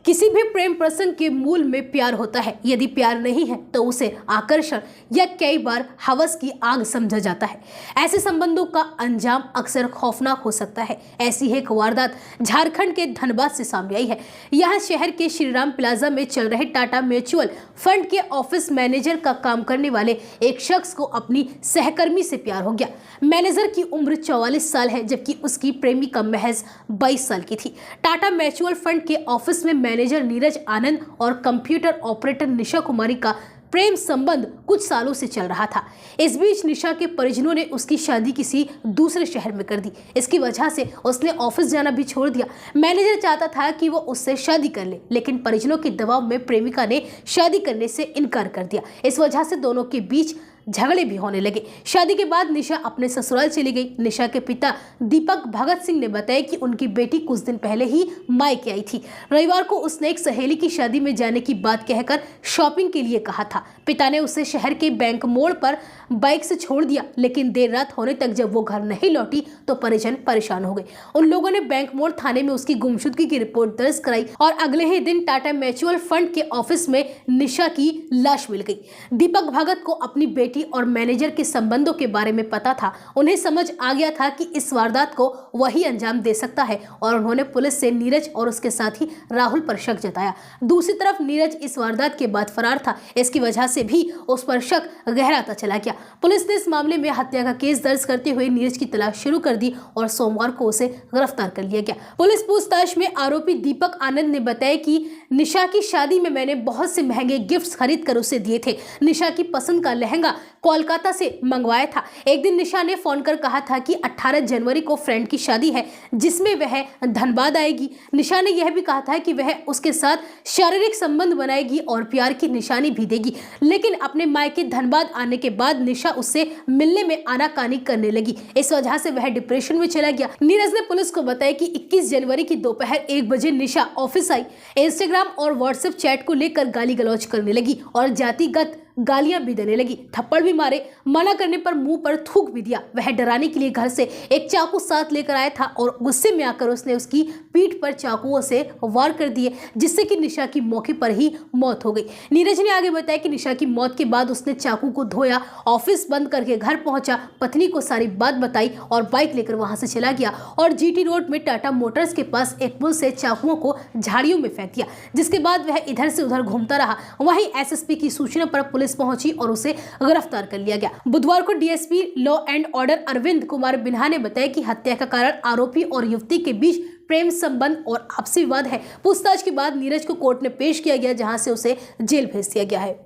किसी भी प्रेम प्रसंग के मूल में प्यार होता है। यदि प्यार नहीं है तो उसे आकर्षण या कई बार हवस की आग समझा जाता है। ऐसे संबंधों का अंजाम अक्सर खौफनाक हो सकता है। ऐसी एक वारदात झारखंड के धनबाद से सामने आई है। यहाँ शहर के श्रीराम प्लाजा में चल रहे टाटा म्यूचुअल फंड के ऑफिस मैनेजर का काम करने वाले एक शख्स को अपनी सहकर्मी से प्यार हो गया। मैनेजर की उम्र 44 साल है, जबकि उसकी प्रेमिका महज 22 साल की थी। टाटा म्यूचुअल फंड के ऑफिस में मैनेजर नीरज आनंद और कंप्यूटर ऑपरेटर निशा कुमारी का प्रेम संबंध कुछ सालों से चल रहा था। इस बीच निशा के परिजनों ने उसकी शादी किसी दूसरे शहर में कर दी। इसकी वजह से उसने ऑफिस जाना भी छोड़ दिया। मैनेजर चाहता था कि वो उससे शादी कर ले, लेकिन परिजनों के दबाव में प्रेमिका ने शादी करने से इनकार कर दिया। इस वजह से दोनों के बीच झगड़े भी होने लगे। शादी के बाद निशा अपने ससुराल चली गई। निशा के पिता दीपक भगत सिंह ने बताया कि उनकी बेटी कुछ दिन पहले ही मायके आई थी। रविवार को उसने एक सहेली की शादी में जाने की बात कहकर शॉपिंग के लिए कहा था। पिता ने उसे शहर के बैंक मोड़ पर बाइक से छोड़ दिया, लेकिन देर रात होने तक जब वो घर नहीं लौटी तो परिजन परेशान हो गए। उन लोगों ने बैंक मोड़ थाने में उसकी गुमशुदगी की रिपोर्ट दर्ज कराई और अगले ही दिन टाटा म्यूचुअल फंड के ऑफिस में निशा की लाश मिल गई। दीपक भगत को अपनी बेटी और मैनेजर के संबंधों के बारे में पता था। उन्हें समझ आ गया था कि इस वारदात को वही अंजाम दे सकता है और उन्होंने पुलिस से नीरज और उसके साथी राहुल पर शक जताया। दूसरी तरफ नीरज इस वारदात के बाद फरार था। इसकी वजह से भी उस पर शक गहराता चला गया। पुलिस ने इस मामले में हत्या का केस दर्ज करते हुए नीरज की तलाश शुरू कर दी और सोमवार को उसे गिरफ्तार कर लिया गया। पुलिस पूछताछ में आरोपी दीपक आनंद ने बताया कि निशा की शादी में मैंने बहुत से महंगे गिफ्ट्स खरीद कर उसे दिए थे। निशा की पसंद का लहंगा कोलकाता से मंगवाया था। एक दिन निशा ने फोन कर कहा था कि 18 जनवरी को फ्रेंड की शादी है, जिसमें वह धनबाद आएगी। निशा ने यह भी कहा था कि वह उसके साथ शारीरिक संबंध बनाएगी और प्यार की निशानी भी देगी, लेकिन अपने मायके धनबाद आने के बाद निशा उससे मिलने में आनाकानी करने लगी। इस वजह से वह डिप्रेशन में चला गया। नीरज ने पुलिस को बताया कि 21 जनवरी की दोपहर 1 बजे निशा ऑफिस आई। इंस्टाग्राम और व्हाट्सएप चैट को लेकर गाली गलौज करने लगी और जातिगत गालियां भी देने लगी। थप्पड़ भी मारे, मना करने पर मुंह पर थूक भी दिया। वह डराने के लिए घर से एक चाकू साथ लेकर आया था और गुस्से में आकर उसने उसकी पीठ पर चाकुओं से वार कर दिए, जिससे कि निशा की मौके पर ही मौत हो गई। नीरज ने आगे बताया कि निशा की मौत के बाद उसने चाकू को धोया, ऑफिस बंद करके घर पहुंचा, पत्नी को सारी बात बताई और बाइक लेकर वहां से चला गया और जीटी रोड में टाटा मोटर्स के पास एक पुल से चाकुओं को झाड़ियों में फेंक दिया, जिसके बाद वह इधर से उधर घूमता रहा। वहीं एसएसपी की सूचना पर पुलिस पहुंची और उसे गिरफ्तार कर लिया गया। बुधवार को DSP law and order Arvind Kumar बिन्हा ने बताया कि हत्या का कारण आरोपी और युवती के बीच प्रेम संबंध और आपसी विवाद है। पूछताछ के बाद नीरज को कोर्ट में पेश किया गया, जहां से उसे जेल भेज दिया गया है।